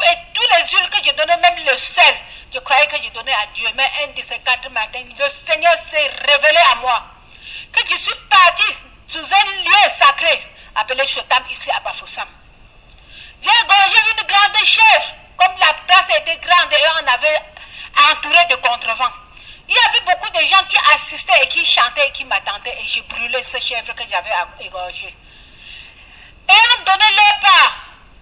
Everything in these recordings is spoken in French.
et tous les huiles que j'ai données, même le sel, je croyais que j'ai donné à Dieu. Mais un de ces 4 matins, le Seigneur s'est révélé à moi. Que je suis parti sous un lieu sacré, appelé Chotam, ici à Bafoussam. J'ai égorgé une grande chèvre, comme la place était grande et on avait entouré de contrevents. Il y avait beaucoup de gens qui assistaient et qui chantaient et qui m'attendaient et j'ai brûlé ce chèvre que j'avais égorgé. Et on donnait leur part,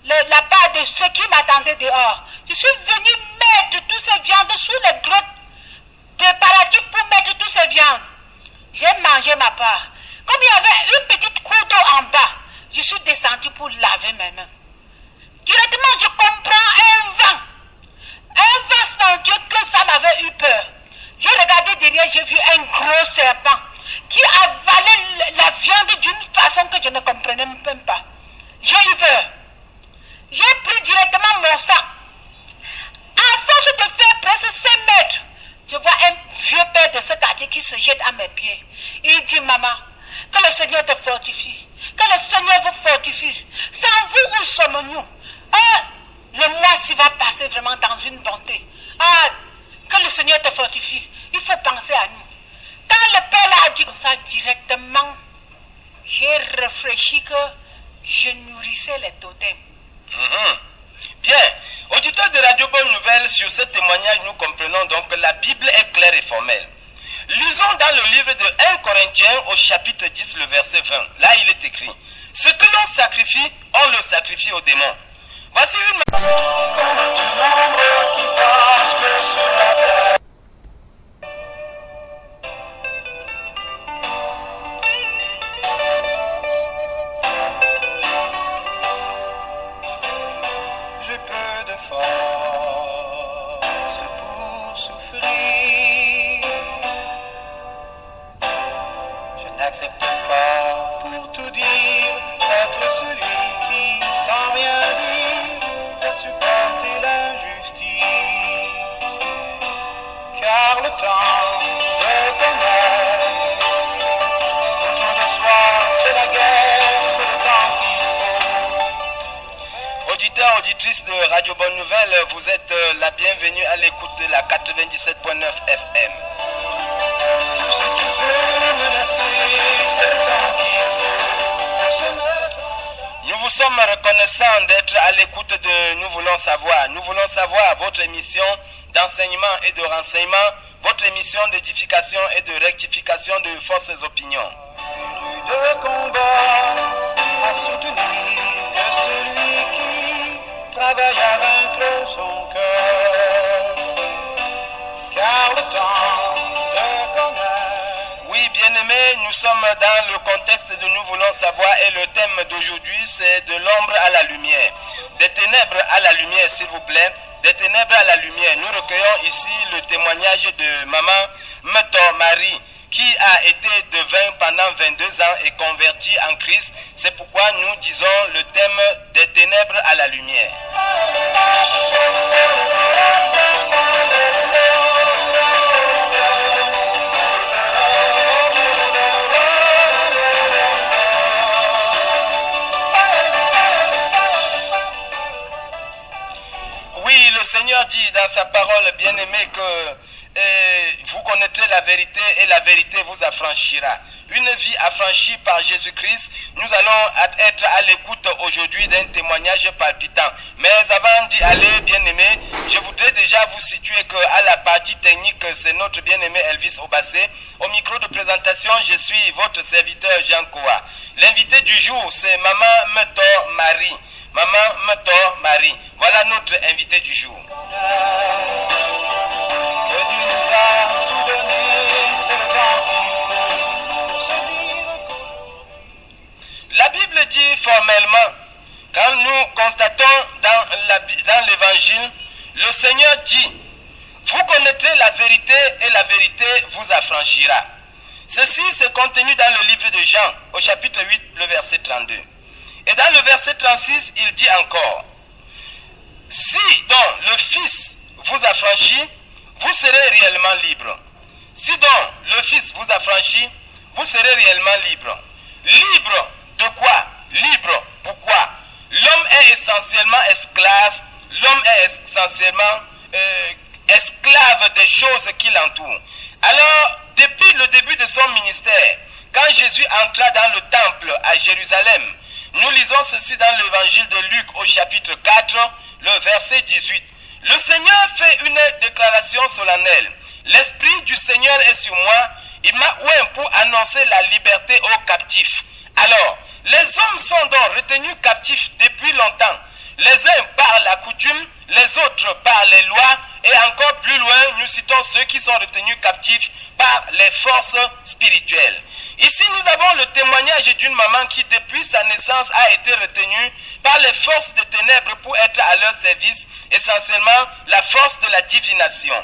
la part de ceux qui m'attendaient dehors. Je suis venu mettre toutes ces viandes sous les gros préparatifs pour mettre toutes ces viandes. J'ai mangé ma part. Comme il y avait une petite cour d'eau en bas, je suis descendu pour laver mes mains. Directement, je comprends un vent. Un vent spongieux que ça m'avait eu peur. J'ai regardé derrière, j'ai vu un gros serpent qui avalait la viande d'une façon que je ne comprenais même pas. J'ai eu peur. J'ai pris directement mon sac. À force de faire presque 5 mètres, je vois un vieux père de ce quartier qui se jette à mes pieds. Il dit, maman, que le Seigneur te fortifie. Que le Seigneur vous fortifie. Sans vous, où sommes-nous? Le mois-ci va passer vraiment dans une bonté. Que le Seigneur te fortifie. Il faut penser à nous. Quand le père a dit comme ça directement, j'ai réfléchi que je nourrissais les totems. Bien, auditeurs de Radio Bonne Nouvelle, sur ce témoignage, nous comprenons donc que la Bible est claire et formelle. Lisons dans le livre de 1 Corinthiens au chapitre 10, le verset 20. Là, il est écrit, ce que l'on sacrifie, on le sacrifie aux démons. Voici une... J'ai peu de force pour souffrir. Je n'accepte pas pour tout dire être celui qui, sans rien dire, a supporté l'injustice. Car le temps de connaître autour de soi, c'est la guerre, c'est le temps qu'il faut. Auditeurs, auditrices de Radio Bonne Nouvelle, vous êtes la bienvenue à l'écoute de la 97.9 FM. Tout ce qui peut nous menacer, c'est le temps qu'il faut pour se mettre. Nous vous sommes reconnaissants d'être à l'écoute de Nous voulons savoir. Nous voulons savoir votre émission d'enseignement et de renseignement, votre émission d'édification et de rectification de fausses opinions. De combat à soutenir que celui qui travaille à vaincre son cœur. Car le temps de connaître. Oui, bien-aimés, nous sommes dans le contexte de Nous voulons savoir et le thème d'aujourd'hui, c'est de l'ombre à la lumière. Des ténèbres à la lumière, s'il vous plaît. Des ténèbres à la lumière. Nous recueillons ici le témoignage de maman Meto Marie, qui a été devin pendant 22 ans et converti en Christ. C'est pourquoi nous disons le thème des ténèbres à la lumière. Oui, le Seigneur dit dans sa parole bien-aimée que vous connaîtrez la vérité et la vérité vous affranchira. Une vie affranchie par Jésus-Christ. Nous allons être à l'écoute aujourd'hui d'un témoignage palpitant. Mais avant d'y aller, bien-aimé, je voudrais déjà vous situer qu'à la partie technique, c'est notre bien-aimé Elvis Obassé. Au micro de présentation, je suis votre serviteur Jean Koua. L'invité du jour, c'est Maman Meto Marie. Maman Meto Marie. Voilà notre invité du jour. La Bible dit formellement, quand nous constatons dans l'évangile, le Seigneur dit, vous connaîtrez la vérité et la vérité vous affranchira. Ceci c'est contenu dans le livre de Jean, au chapitre 8, le verset 32. Et dans le verset 36, il dit encore, si donc le Fils vous affranchit, vous serez réellement libre. Si donc le Fils vous affranchit, vous serez réellement libre. Libre de quoi? Libre pourquoi? L'homme est essentiellement esclave, l'homme est essentiellement esclave des choses qui l'entourent. Alors, depuis le début de son ministère, quand Jésus entra dans le temple à Jérusalem, nous lisons ceci dans l'évangile de Luc au chapitre 4, le verset 18. Le Seigneur fait une déclaration solennelle. L'Esprit du Seigneur est sur moi. Il m'a oint pour annoncer la liberté aux captifs. Alors, les hommes sont donc retenus captifs depuis longtemps. Les uns par la coutume, les autres par les lois, et encore plus loin, nous citons ceux qui sont retenus captifs par les forces spirituelles. Ici, nous avons le témoignage d'une maman qui, depuis sa naissance, a été retenue par les forces des ténèbres pour être à leur service, essentiellement la force de la divination.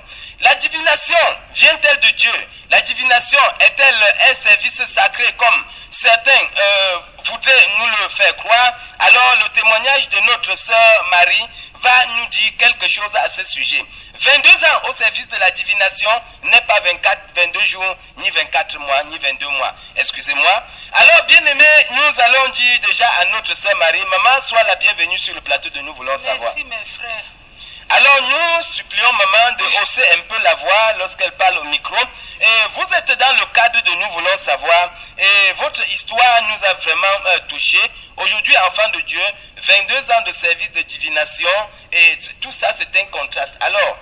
La divination vient-elle de Dieu? La divination est-elle un service sacré comme certains voudraient nous le faire croire? Alors le témoignage de notre sœur Marie va nous dire quelque chose à ce sujet. 22 ans au service de la divination n'est pas 22 jours, ni 24 mois, ni 22 mois. Excusez-moi. Alors, bien aimé, nous allons dire déjà à notre sœur Marie, maman, sois la bienvenue sur le plateau de Nous voulons savoir. Merci, mes frères. Alors, nous supplions maman de hausser un peu la voix lorsqu'elle parle au micro. Et vous êtes dans le cadre de Nous voulons savoir. Et votre histoire nous a vraiment touchés. Aujourd'hui, enfant de Dieu, 22 ans de service de divination. Et tout ça, c'est un contraste. Alors,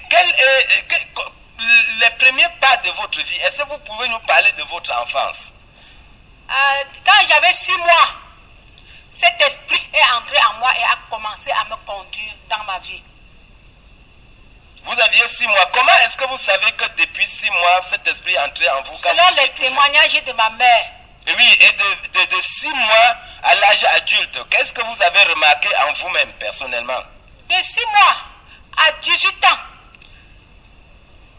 quel est les premiers pas de votre vie? Est-ce que vous pouvez nous parler de votre enfance? Quand j'avais 6 mois, cet esprit est entré en moi et a commencé à me conduire dans ma vie. Vous aviez 6 mois. Comment est-ce que vous savez que depuis 6 mois, cet esprit est entré en vous? Selon les témoignages de ma mère. Oui, et de 6 mois à l'âge adulte, qu'est-ce que vous avez remarqué en vous-même personnellement? De 6 mois à 18 ans,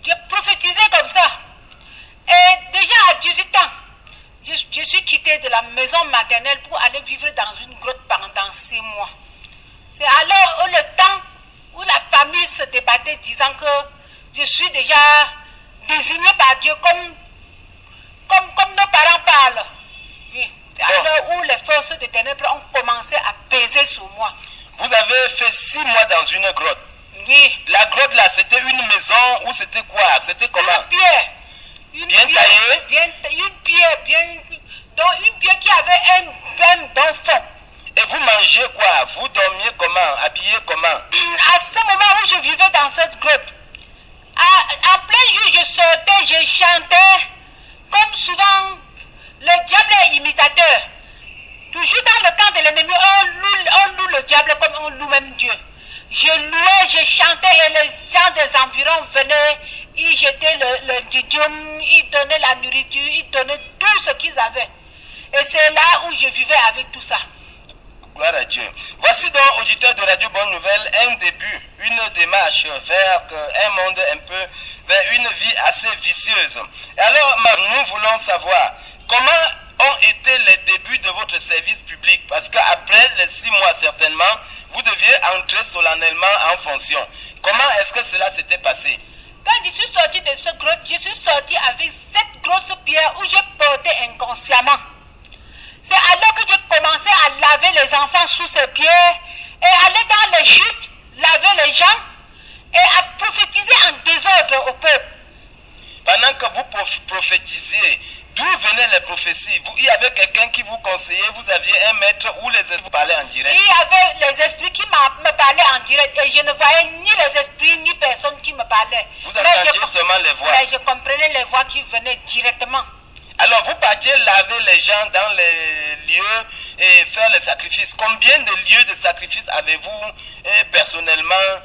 j'ai prophétisé comme ça. Et déjà à 18 ans, je suis quitté de la maison maternelle pour aller vivre dans une grotte pendant 6 mois. C'est alors le temps où la famille se débattait disant que je suis déjà désigné par Dieu comme nos parents parlent. Oui. Alors où les forces des ténèbres ont commencé à peser sur moi. Vous avez fait 6 mois dans une grotte. Oui. La grotte là, c'était une maison ou c'était quoi? C'était comment? Une pierre. Bien taillée? Une pierre qui avait un bon fond. Et vous mangez quoi? Vous dormiez comment? Habillez comment? À ce moment où je vivais dans cette grotte, en plein jour, je sortais, je chantais, comme souvent, le diable est imitateur. Toujours dans le camp de l'ennemi, on loue le diable comme on loue même Dieu. Je louais, je chantais et les gens des environs venaient, ils jetaient le didium, ils donnaient la nourriture, ils donnaient tout ce qu'ils avaient. Et c'est là où je vivais avec tout ça. Gloire à Dieu. Voici donc, auditeurs de Radio Bonne Nouvelle, un début, une démarche vers un monde un peu, vers une vie assez vicieuse. Et alors, nous voulons savoir comment ont été les débuts de votre service public, parce qu'après les 6 mois certainement, vous deviez entrer solennellement en fonction. Comment est-ce que cela s'était passé? Quand je suis sorti de ce grotte, je suis sorti avec cette grosse pierre où j'ai porté inconsciemment. C'est alors que j'ai commencé à laver les enfants sous ces pierres et aller dans les chutes, laver les gens et à prophétiser en désordre au peuple. Pendant que vous prophétisiez, d'où venaient les prophéties? Il y avait quelqu'un qui vous conseillait, vous aviez un maître ou les esprits vous parlaient en direct? Il y avait les esprits qui me parlaient en direct et je ne voyais ni les esprits ni personne qui me parlait. Vous entendiez seulement les voix? Mais je comprenais les voix qui venaient directement. Alors vous partiez laver les gens dans les lieux et faire les sacrifices. Combien de lieux de sacrifices avez-vous personnellement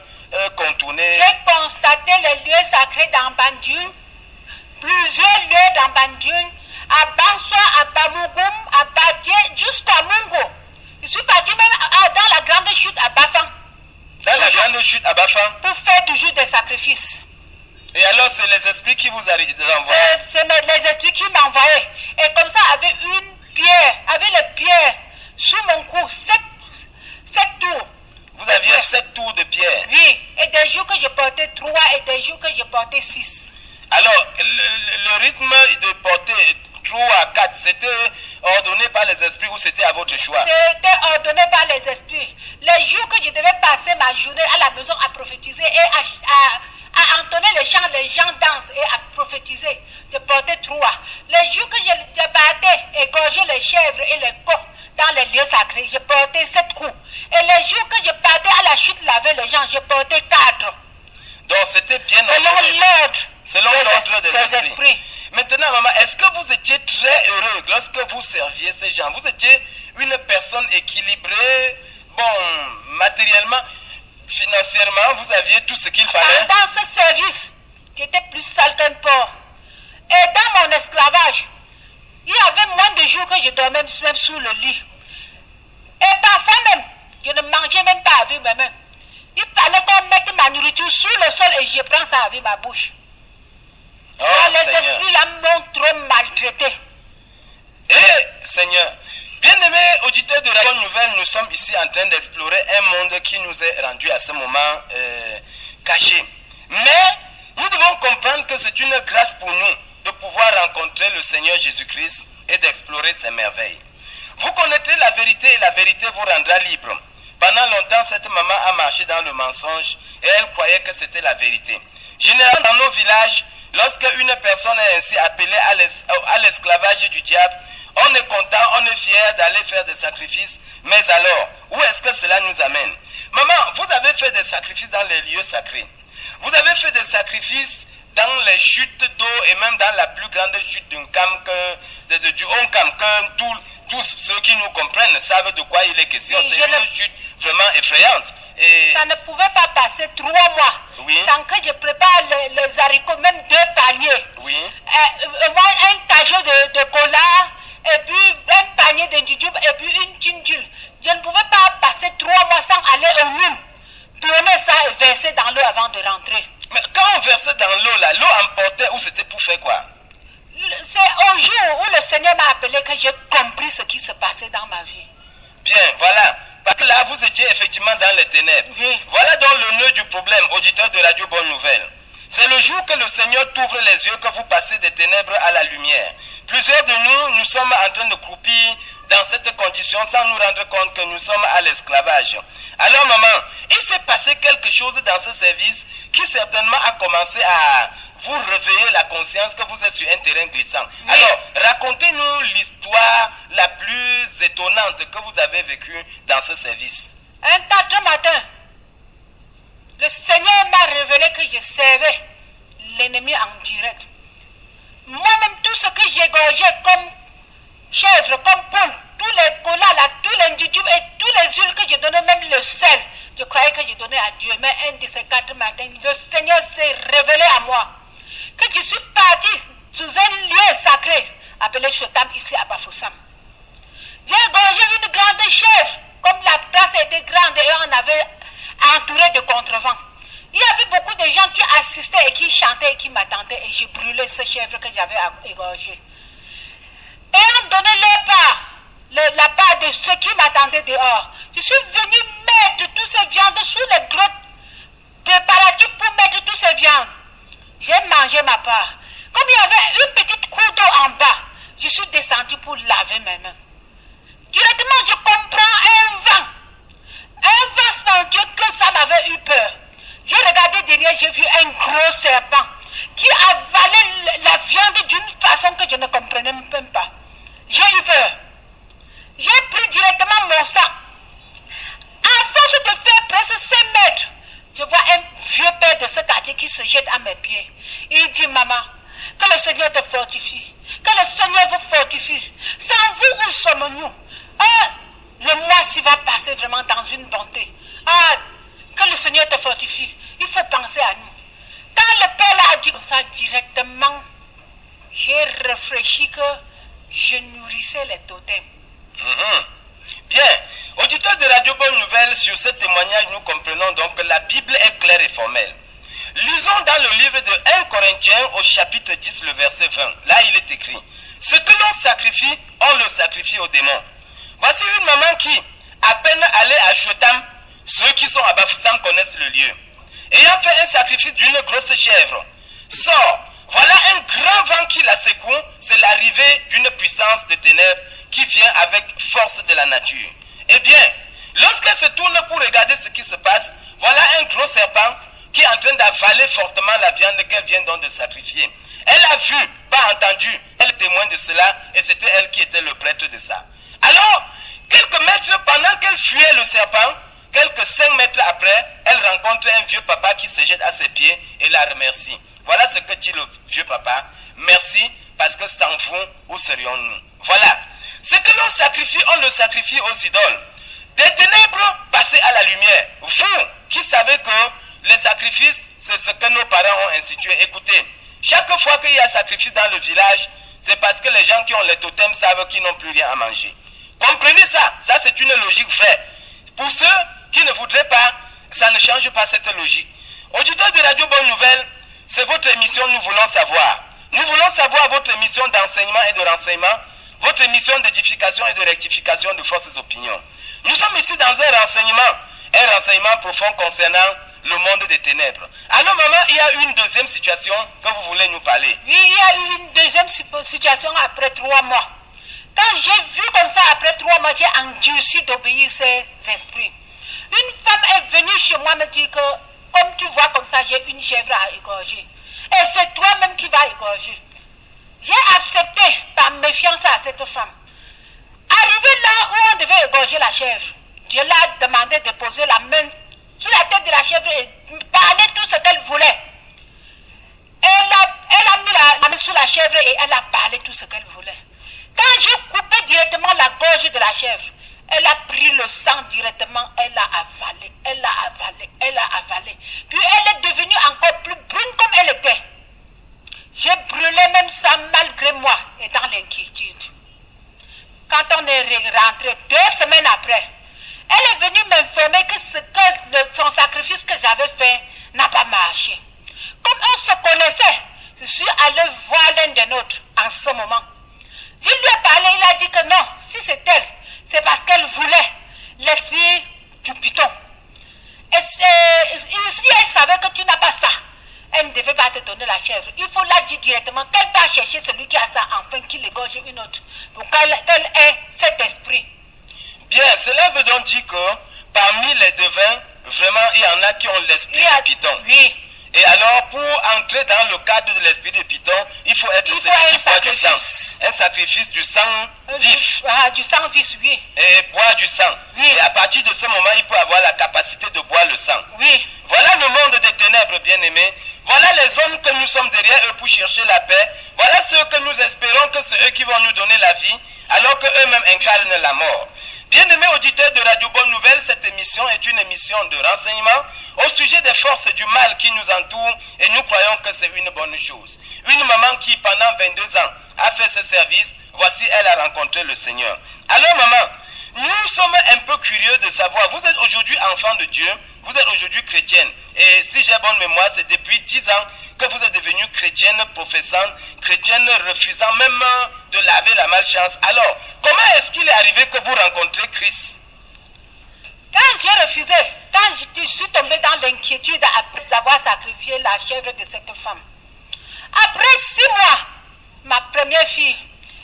contourné? J'ai constaté les lieux sacrés dans Bandioun, plusieurs lieux dans Bandioun, à Banswa, à Bamougoum, à Badié, jusqu'à Mungo. Je suis parti même dans la grande chute à Bafan. Dans la grande chute à Bafan? Pour faire toujours des sacrifices. Et alors c'est les esprits qui vous envoyaient? C'est les esprits qui m'envoyaient. Et comme ça, avec une pierre, avec les pierres sous mon cou, 7 tours. Vous aviez 7 tours de pierre? Oui, et des jours que je portais 3 et des jours que je portais 6. Alors, le rythme de porter 3 à 4, c'était ordonné par les esprits ou c'était à votre choix? C'était ordonné par les esprits. Les jours que je devais passer ma journée à la maison à prophétiser et à entonner les gens dansent et à prophétiser, je portais 3. Les jours que je battais, égorger les chèvres et les coqs dans les lieux sacrés, je portais 7 coups. Et les jours que je partais à la chute laver les gens, je portais 4. Donc c'était bien Selon l'ordre des esprits. Maintenant, maman, est-ce que vous étiez très heureux lorsque vous serviez ces gens? Vous étiez une personne équilibrée, bon, matériellement, financièrement, vous aviez tout ce qu'il fallait? Dans ce service, j'étais plus sale qu'un porc. Et dans mon esclavage, il y avait moins de jours que je dormais même sous le lit. Et parfois même, je ne mangeais même pas avec mes mains. Il fallait qu'on mette ma nourriture sur le sol et je prends ça avec ma bouche. Oh, les esprits là m'ont trop maltraité. Seigneur, bien-aimés auditeurs de la bonne nouvelle, nous sommes ici en train d'explorer un monde qui nous est rendu à ce moment caché. Mais nous devons comprendre que c'est une grâce pour nous de pouvoir rencontrer le Seigneur Jésus-Christ et d'explorer ses merveilles. Vous connaîtrez la vérité et la vérité vous rendra libre. Pendant longtemps, cette maman a marché dans le mensonge et elle croyait que c'était la vérité. Généralement, dans nos villages, lorsque une personne est ainsi appelée à l'esclavage du diable, on est content, on est fier d'aller faire des sacrifices. Mais alors, où est-ce que cela nous amène? Maman, vous avez fait des sacrifices dans les lieux sacrés. Vous avez fait des sacrifices dans les chutes d'eau et même dans la plus grande chute d'un camp du Oncam, que tous ceux qui nous comprennent savent de quoi il est question. C'est une chute vraiment effrayante. Et ça ne pouvait pas passer 3 mois sans que je prépare les haricots, même 2 paniers. Oui. Un cajot de cola, et puis un panier de jujube, et puis une gingil. Je ne pouvais pas passer 3 mois sans aller au mine, tourner ça et verser dans l'eau avant de rentrer. Mais quand on versait dans l'eau, là, l'eau emportait ou c'était pour faire quoi? C'est au jour où le Seigneur m'a appelé que j'ai compris ce qui se passait dans ma vie. Bien, voilà. Parce que là, vous étiez effectivement dans les ténèbres. Oui. Voilà donc le nœud du problème, auditeur de Radio Bonne Nouvelle. C'est le jour que le Seigneur t'ouvre les yeux que vous passez des ténèbres à la lumière. Plusieurs de nous sommes en train de croupir dans cette condition sans nous rendre compte que nous sommes à l'esclavage. Alors maman, il s'est passé quelque chose dans ce service qui certainement a commencé à vous réveiller la conscience que vous êtes sur un terrain glissant. Oui. Alors, racontez-nous l'histoire la plus étonnante que vous avez vécue dans ce service. Un 4 matin, le Seigneur m'a révélé que je servais l'ennemi en direct. Moi-même, tout ce que j'égorgeais comme chèvre, comme poule, tous les colas, là, tous les jujubes et tous les huiles que je donnais, même le sel, je croyais que je donnais à Dieu. Mais un de ces 4 matins, le Seigneur s'est révélé à moi. Que je suis parti sous un lieu sacré appelé Chotam, ici à Bafoussam. J'ai égorgé une grande chèvre. Comme la place était grande et on avait entouré de contrevents. Il y avait beaucoup de gens qui assistaient et qui chantaient et qui m'attendaient. Et j'ai brûlé ce chèvre que j'avais égorgé. Et on donnait leur part, la part de ceux qui m'attendaient dehors. Je suis venu mettre toutes ces viandes sous les gros préparatifs pour mettre toutes ces viandes. J'ai mangé ma part. Comme il y avait une petite cour d'eau en bas, je suis descendu pour laver mes mains. Directement, je comprends un vent spongieux que ça m'avait eu peur. J'ai regardé derrière, j'ai vu un gros serpent qui avalait la viande d'une façon que je ne comprenais même pas. J'ai eu peur. J'ai pris directement mon sac. À force de faire presque 5 mètres, je vois un vieux père de ce quartier qui se jette à mes pieds. Il dit, maman, que le Seigneur te fortifie. Que le Seigneur vous fortifie. Sans vous, où sommes-nous? Le mois-ci va passer vraiment dans une bonté. Que le Seigneur te fortifie. Il faut penser à nous. Quand le père a dit ça directement, j'ai réfléchi que je nourrissais les totems. Bien, auditeurs de Radio Bonne Nouvelle, sur ce témoignage, nous comprenons donc que la Bible est claire et formelle. Lisons dans le livre de 1 Corinthiens au chapitre 10, le verset 20. Là, il est écrit: ce que l'on sacrifie, on le sacrifie aux démons. Voici une maman qui, à peine allée à Chotam, ceux qui sont à Bafoussam connaissent le lieu, ayant fait un sacrifice d'une grosse chèvre, sort, Voilà un grand vent qui la secoue, c'est l'arrivée d'une puissance de ténèbres qui vient avec force de la nature. Eh bien, lorsqu'elle se tourne pour regarder ce qui se passe, voilà un gros serpent qui est en train d'avaler fortement la viande qu'elle vient donc de sacrifier. Elle a vu, pas entendu, elle est témoin de cela et c'était elle qui était le prêtre de ça. Alors, quelques mètres pendant qu'elle fuyait le serpent, quelques 5 mètres après, elle rencontre un vieux papa qui se jette à ses pieds et la remercie. Voilà ce que dit le vieux papa. Merci parce que sans vous, où serions-nous? Voilà. Ce que l'on sacrifie, on le sacrifie aux idoles. Des ténèbres, passez à la lumière. Vous qui savez que les sacrifices, c'est ce que nos parents ont institué. Écoutez, chaque fois qu'il y a sacrifice dans le village, c'est parce que les gens qui ont les totems savent qu'ils n'ont plus rien à manger. Comprenez ça. Ça, c'est une logique vraie. Pour ceux qui ne voudraient pas, ça ne change pas cette logique. Auditeurs de Radio Bonne Nouvelle, c'est votre émission Nous voulons savoir. Nous voulons savoir votre émission d'enseignement et de renseignement, votre émission d'édification et de rectification de fausses opinions. Nous sommes ici dans un renseignement profond concernant le monde des ténèbres. Alors maman, il y a une deuxième situation que vous voulez nous parler. Oui, il y a eu une deuxième situation après 3 mois. Quand j'ai vu comme ça, après 3 mois, j'ai endurci d'obéir ces esprits. Une femme est venue chez moi me dire que, comme tu vois comme ça, j'ai une chèvre à égorger. Et c'est toi-même qui vas égorger. J'ai accepté par méfiance à cette femme. Arrivé là où on devait égorger la chèvre, je lui ai demandé de poser la main sur la tête de la chèvre et parler tout ce qu'elle voulait. Elle a mis la main sur la chèvre et elle a parlé tout ce qu'elle voulait. Quand j'ai coupé directement la gorge de la chèvre, elle a pris le sang directement, elle l'a avalé, elle l'a avalé, elle l'a avalé. Puis elle est devenue encore plus brune comme elle était. J'ai brûlé même ça malgré moi et dans l'inquiétude. Quand on est rentré 2 semaines après, elle est venue m'informer que son sacrifice que j'avais fait n'a pas marché. Comme on se connaissait, je suis allé voir l'un des nôtres en ce moment. Je lui ai parlé, il a dit que non, si c'est elle, c'est parce qu'elle voulait l'esprit du python. Et si elle savait que tu n'as pas ça, elle ne devait pas te donner la chèvre. Il faut la dire directement qu'elle va chercher celui qui a ça, enfin qu'il égorge une autre, pour qu'elle ait cet esprit. Bien, cela veut donc dire que parmi les devins, vraiment, il y en a qui ont l'esprit de python. Oui. Et alors, pour entrer dans le cadre de l'esprit de python, il faut être celui qui boit du sang. Un sacrifice du sang vif. Du sang vif, oui. Et boire du sang. Oui. Et à partir de ce moment, il peut avoir la capacité de boire le sang. Oui. Voilà le monde des ténèbres, bien-aimés. Voilà les hommes que nous sommes derrière eux pour chercher la paix. Voilà ceux que nous espérons que c'est eux qui vont nous donner la vie, alors qu'eux-mêmes incarnent la mort. Bien-aimés auditeurs de Radio Bonne Nouvelle, cette émission est une émission de renseignement au sujet des forces du mal qui nous entourent et nous croyons que c'est une bonne chose. Une maman qui, pendant 22 ans, a fait ce service, voici, elle a rencontré le Seigneur. Alors maman, nous sommes un peu curieux de savoir, vous êtes aujourd'hui enfant de Dieu, vous êtes aujourd'hui chrétienne. Et si j'ai bonne mémoire, c'est depuis 10 ans que vous êtes devenue chrétienne, professante, chrétienne, refusant même de laver la malchance. Alors, comment est-ce qu'il est arrivé que vous rencontrez Christ? Quand j'ai refusé, quand je suis tombé dans l'inquiétude après avoir sacrifié la chèvre de cette femme, après 6 mois, ma première fille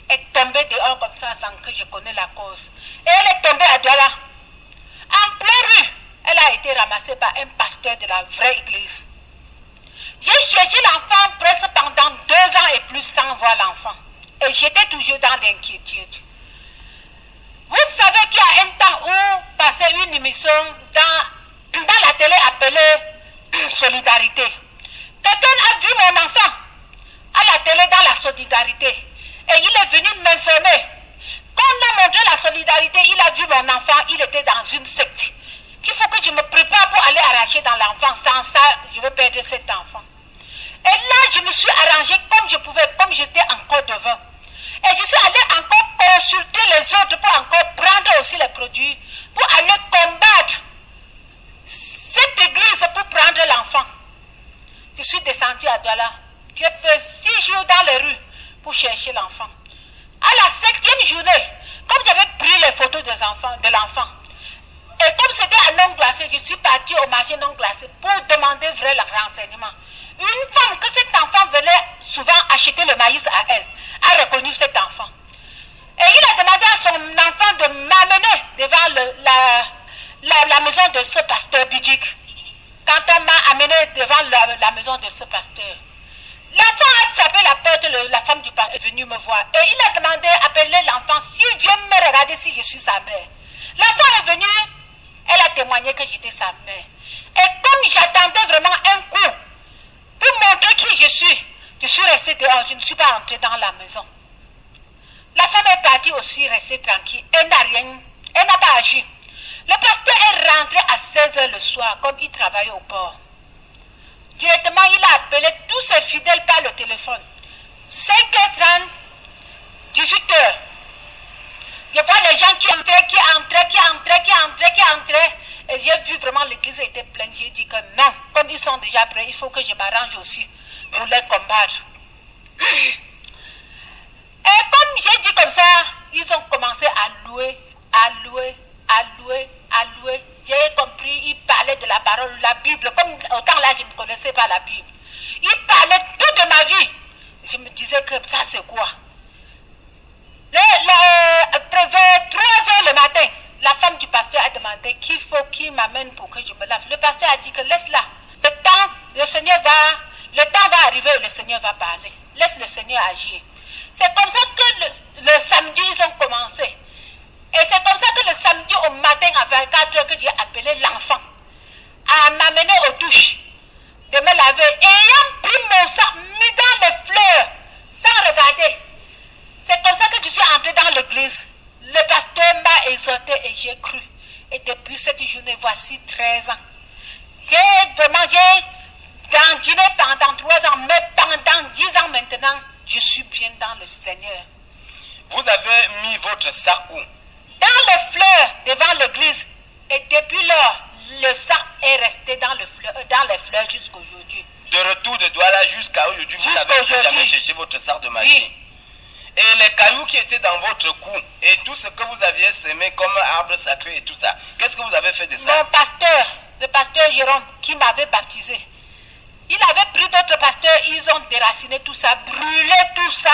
est tombée dehors comme ça sans que je connaisse la cause. Et elle est tombée à Douala. En pleine rue, elle a été ramassée par un pasteur de la vraie église. J'ai cherché l'enfant presque pendant 2 ans et plus sans voir l'enfant. Et j'étais toujours dans l'inquiétude. Vous savez qu'il y a un temps où passait une émission dans la télé appelée Solidarité. Quelqu'un a vu mon enfant à la télé dans la Solidarité. Et il est venu m'informer. Quand on a montré la Solidarité, il a vu mon enfant, il était dans une secte. Qu'il faut que je me prépare pour aller arracher dans l'enfant. Sans ça, je vais perdre cet enfant. Et là, je me suis arrangé comme je pouvais, comme j'étais encore devant. Et je suis allé encore consulter les autres pour encore prendre aussi les produits, pour aller combattre cette église pour prendre l'enfant. Je suis descendu à Douala. J'ai fait 6 jours dans les rues pour chercher l'enfant. À la 7e journée, comme j'avais pris les photos de l'enfant, Et comme c'était un non glacé, je suis partie au marché non glacé pour demander vrai renseignement. Une femme que cet enfant venait souvent acheter le maïs à elle a reconnu cet enfant. Et il a demandé à son enfant de m'amener devant la maison de ce pasteur Bidjik. Quand on m'a amené devant la maison de ce pasteur, l'enfant a frappé la porte, la femme du pasteur est venue me voir. Et il a demandé d'appeler l'enfant s'il vient me regarder si je suis sa mère. L'enfant est venu, elle a témoigné que j'étais sa mère. Et comme j'attendais vraiment un coup pour montrer qui je suis restée dehors, je ne suis pas entrée dans la maison. La femme est partie aussi rester tranquille. Elle n'a pas agi. Le pasteur est rentré à 16h le soir, comme il travaillait au port. Directement, il a appelé tous ses fidèles par le téléphone. 5h30, 18h. Je vois les gens qui entraient. Et j'ai vu vraiment l'église était pleine. J'ai dit que non, comme ils sont déjà prêts, il faut que je m'arrange aussi pour les combattre. Et comme j'ai dit comme ça, ils ont commencé à louer. J'ai compris, ils parlaient de la parole, la Bible. Comme autant là, je ne connaissais pas la Bible. Ils parlaient tout de ma vie. Je me disais que ça c'est quoi? Vers 3h le matin, la femme du pasteur a demandé qu'il faut qu'il m'amène pour que je me lave. Le pasteur a dit que laisse-la. Le temps va arriver où le Seigneur va parler. Laisse le Seigneur agir. C'est comme ça que le samedi, ils ont commencé. Et c'est comme ça que le samedi au matin à 24h que j'ai appelé l'enfant à m'amener aux douches, de me laver. Et ayant pris mon sang, mis dans les fleurs, sans regarder. C'est comme ça que je suis entrée dans l'église. Le pasteur m'a exhorté et j'ai cru. Et depuis cette journée, voici 13 ans. J'ai dandiné pendant 3 ans, mais pendant 10 ans maintenant, je suis bien dans le Seigneur. Vous avez mis votre sac où? Dans les fleurs devant l'église. Et depuis lors, le sang est resté dans les fleurs jusqu'à aujourd'hui. De retour de Douala jusqu'à aujourd'hui, vous n'avez jamais cherché votre sac de magie. Oui. Et les cailloux qui étaient dans votre cou et tout ce que vous aviez semé comme arbre sacré et tout ça, qu'est-ce que vous avez fait de ça? Mon pasteur, le pasteur Jérôme, qui m'avait baptisé, il avait pris d'autres pasteurs, ils ont déraciné tout ça, brûlé tout ça.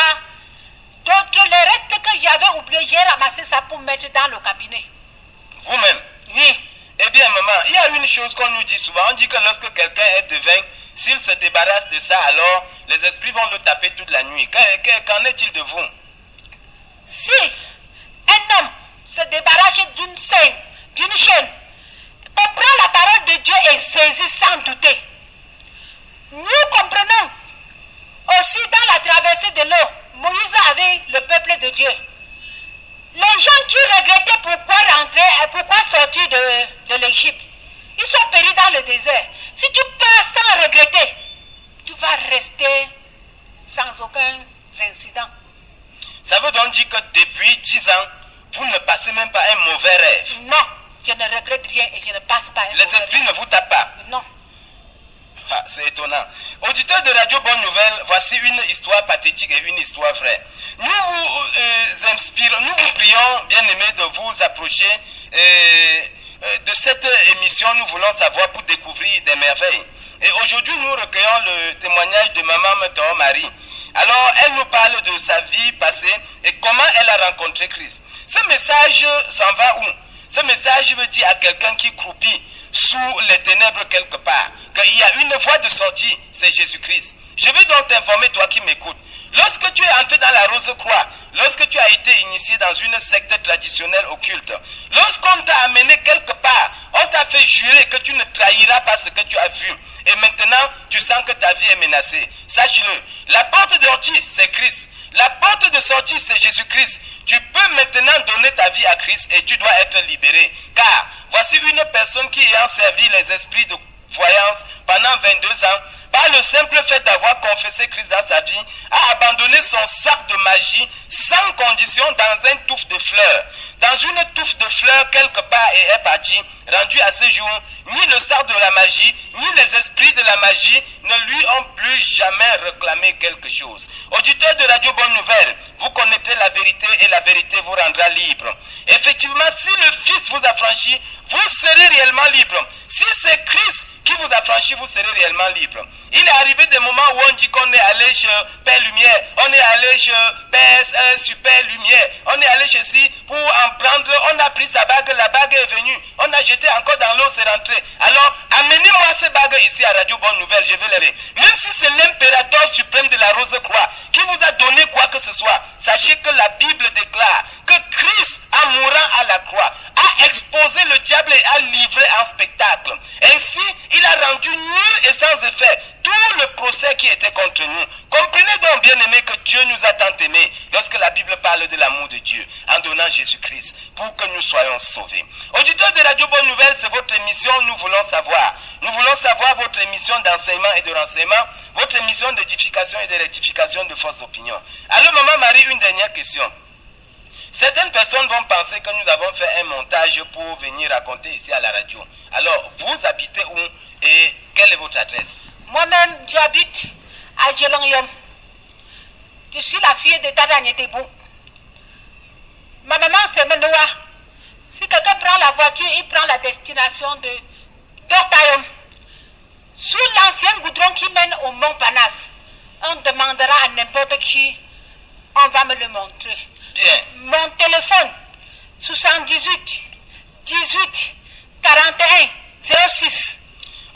D'autres, le reste que j'avais oublié, j'ai ramassé ça pour mettre dans le cabinet. Vous-même? Oui. Eh bien, maman, il y a une chose qu'on nous dit souvent. On dit que lorsque quelqu'un est devin, s'il se débarrasse de ça, alors les esprits vont le taper toute la nuit. Qu'en est-il de vous? Si un homme se débarrasse d'une scène, d'une chaîne, comprend la parole de Dieu et saisit sans douter. Nous comprenons aussi dans la traversée de l'eau, Moïse avait le peuple de Dieu. Les gens qui regrettaient pourquoi rentrer et pourquoi sortir de l'Égypte, ils sont péris dans le désert. Si tu pars sans regretter, tu vas rester sans aucun incident. Ça veut donc dire que depuis 10 ans, vous ne passez même pas un mauvais rêve? Non, je ne regrette rien et je ne passe pas un Les esprits ne vous tapent pas? Non. Ah, c'est étonnant. Auditeurs de Radio Bonne Nouvelle, voici une histoire pathétique et une histoire vraie. Nous vous inspirons, nous vous prions, bien aimés, de vous approcher de cette émission. Nous voulons savoir pour découvrir des merveilles. Et aujourd'hui, nous recueillons le témoignage de Maman Meteor Marie. Alors, elle nous parle de sa vie passée et comment elle a rencontré Christ. Ce message s'en va où? Ce message veut dire à quelqu'un qui croupit sous les ténèbres quelque part qu'il y a une voie de sortie, c'est Jésus-Christ. Je veux donc t'informer, toi qui m'écoutes. Lorsque tu es entré dans la Rose-Croix, lorsque tu as été initié dans une secte traditionnelle occulte, lorsqu'on t'a amené quelque part, on t'a fait jurer que tu ne trahiras pas ce que tu as vu. Et maintenant, tu sens que ta vie est menacée. Sache-le, la porte de sortie, c'est Christ. La porte de sortie, c'est Jésus-Christ. Tu peux maintenant donner ta vie à Christ et tu dois être libéré. Car voici une personne qui ayant servi les esprits de voyance pendant 22 ans, par le simple fait d'avoir confessé Christ dans sa vie, a abandonné son sac de magie sans condition dans un touffe de fleurs. Dans une touffe de fleurs quelque part et est parti, rendu à ce jour, ni le sac de la magie, ni les esprits de la magie ne lui ont plus jamais réclamé quelque chose. Auditeurs de Radio Bonne Nouvelle, vous connaissez la vérité et la vérité vous rendra libre. Effectivement, si le Fils vous affranchit, vous serez réellement libre. Si c'est Christ qui vous affranchit, vous serez réellement libre. Il est arrivé des moments où on dit qu'on est allé chez Père Lumière, on est allé chez Père Super Lumière, on est allé chez ci pour en prendre, on a pris sa bague, la bague est venue, on a jeté encore dans l'eau, c'est rentré. Alors, amenez-moi ces bagues ici à Radio Bonne Nouvelle, je vais les ver. Même si c'est l'impérateur suprême de la Rose Croix qui vous a donné quoi que ce soit, sachez que la Bible déclare que Christ, en mourant à la croix, a exposé le diable et a livré en spectacle. Ainsi, il a rendu nul et sans effet tout le procès qui était contre nous. Comprenez donc, bien aimé, que Dieu nous a tant aimés lorsque la Bible parle de l'amour de Dieu en donnant Jésus-Christ pour que nous soyons sauvés. Auditeurs de Radio Bonne Nouvelle, c'est votre émission Nous voulons savoir. Nous voulons savoir votre émission d'enseignement et de renseignement, votre émission d'édification et de rectification de fausses opinions. Alors, Maman Marie, une dernière question. Certaines personnes vont penser que nous avons fait un montage pour venir raconter ici à la radio. Alors, vous habitez où et quelle est votre adresse? Moi-même, j'habite à Djelongyom. Je suis la fille de Tata Nyetebou. Ma maman, c'est Menoa. Si quelqu'un prend la voiture, il prend la destination de Tortayom. Sous l'ancien goudron qui mène au Mont Panas, on demandera à n'importe qui, on va me le montrer. Bien. Mon téléphone, 78 18 41 06.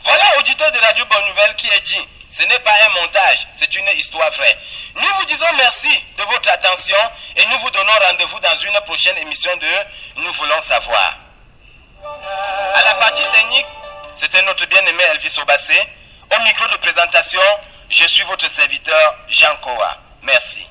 Voilà, auditeur de Radio Bonne Nouvelle, qui est dit, ce n'est pas un montage, c'est une histoire vraie. Nous vous disons merci de votre attention et nous vous donnons rendez-vous dans une prochaine émission de Nous voulons savoir. À la partie technique, c'était notre bien-aimé Elvis Obassé. Au micro de présentation, je suis votre serviteur Jean Koa. Merci.